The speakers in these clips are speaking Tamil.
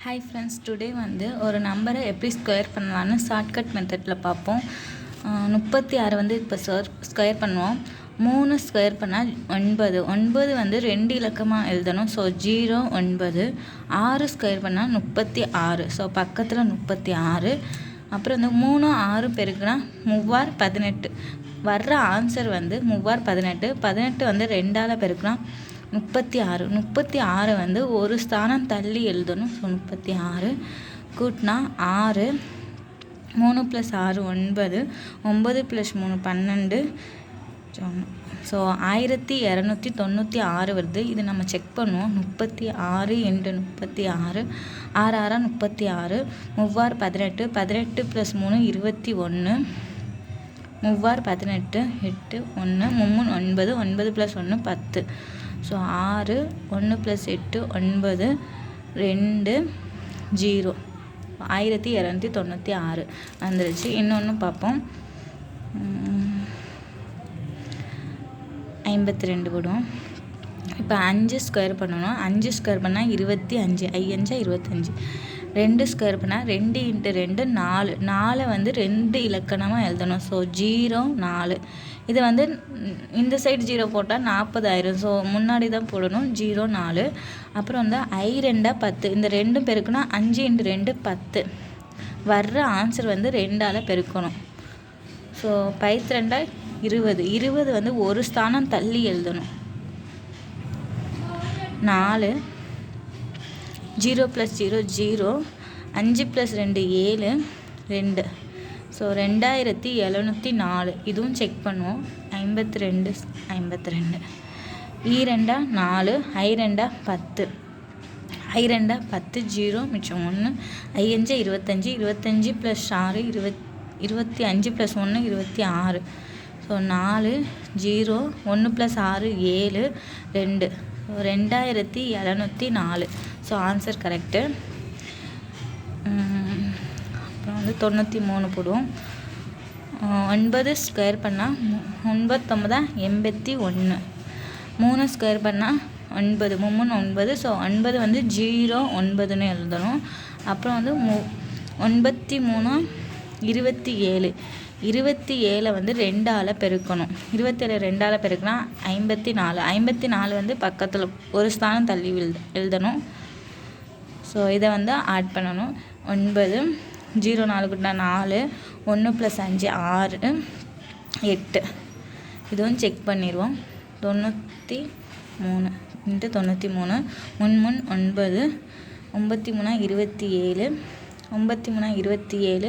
ஹாய் ஃப்ரெண்ட்ஸ், டுடே வந்து ஒரு நம்பரை எப்படி ஸ்கொயர் பண்ணலான்னு ஷார்ட்கட் மெத்தடில் பார்ப்போம். 36 வந்து இப்போ ஸ்கொயர் பண்ணுவோம். 3 ஸ்கொயர் பண்ணால் 9. 9 வந்து 2 இலக்கமாக எழுதணும். ஸோ 0 9. 6 ஸ்கொயர் பண்ணால் 36. ஸோ பக்கத்தில் 36. அப்புறம் வந்து 3 6 பெருக்குனா 3 18. வர்ற ஆன்சர் வந்து 3 18. 18 வந்து 2ஆல் பெருக்குனா 36. 36 வந்து ஒரு ஸ்தானம் தள்ளி எழுதணும். ஸோ 36 கூட்டினா 6. 3 + 6 9. 9 + 3 12. ஸோ 1296 வருது. இது நம்ம செக் பண்ணுவோம். 36 × 36 6 6 36. 3 18. 18 + 3 21. 3 18 8 1 3 9. 9 + 1 10. ஸோ 6 1 + 8 9 2 0. 1296 வந்துருச்சு. இன்னொன்று பார்ப்போம். 52 போடுவோம். இப்போ 5 ஸ்கொயர் பண்ணணும். 5 ஸ்கொயர் பண்ணால் 25. 5 25. 2 ஸ்கொயர் பண்ணால் 2 × 2 4. 4 வந்து 2 இலக்கணமாக எழுதணும். ஸோ 0 4. இதை வந்து இந்த சைடு 0 போட்டால் 40 ஆயிரும். ஸோ முன்னாடி தான் போடணும். 0 4. அப்புறம் வந்து 2 10. இந்த 2 பெருக்குனா 5 × 2 10. வர்ற ஆன்சர் வந்து 2ஆல் பெருக்கணும். ஸோ 2 20. 20 வந்து ஒரு ஸ்தானம் தள்ளி எழுதணும். 4. 0 + 0 0. 5 + 2 7 2. ஸோ 2704. இதுவும் செக் பண்ணுவோம். 52 52. 2 4. 2 10. 2 10 0 மிச்சம் 1. 5 25. 25 + 6 25 + 1 26. So 4 0 1 + 6 7 2. So 2704. So answer correct. அப்புறம் வந்து 93 போடுவோம். 9 ஸ்கொயர் பண்ணால் 9 9 81. 3 ஸ்கொயர் பண்ணால் 9 3 9. ஸோ 9 வந்து 0 9ன்னு எழுதணும். அப்புறம் வந்து 93 27. 27 வந்து 2ஆல் பெருக்கணும். 27 2ஆல் பெருக்கினா 54. 54 வந்து பக்கத்தில் ஒரு ஸ்தானம் தள்ளி எழுதணும். ஸோ இதை வந்து ஆட் பண்ணணும். 9 0 4 கூட்டினா 4. 1 + 5 6 8. இதுவும் செக் பண்ணிடுவோம். 93 × 93 3 9. 93 27. 93 27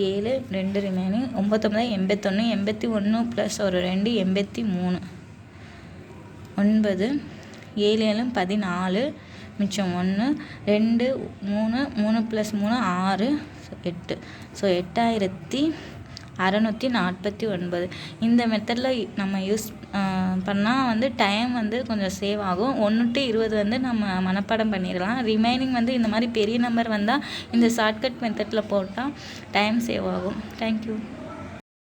7 2 ரிமைனிங். 9 81. 81 + ஒரு 2 83. 9 7 14. மிச்சம் 1 2 3 3 + 3 6 8. ஸோ 8649. இந்த மெத்தடில் நம்ம யூஸ் பண்ணால் வந்து டைம் வந்து கொஞ்சம் சேவ் ஆகும். 1 to 20 வந்து நம்ம மனப்பாடம் பண்ணிடலாம். ரிமைனிங் வந்து இந்த மாதிரி பெரிய நம்பர் வந்தால் இந்த ஷார்ட்கட் மெத்தடில் போட்டால் டைம் சேவ் ஆகும். தேங்க்யூ.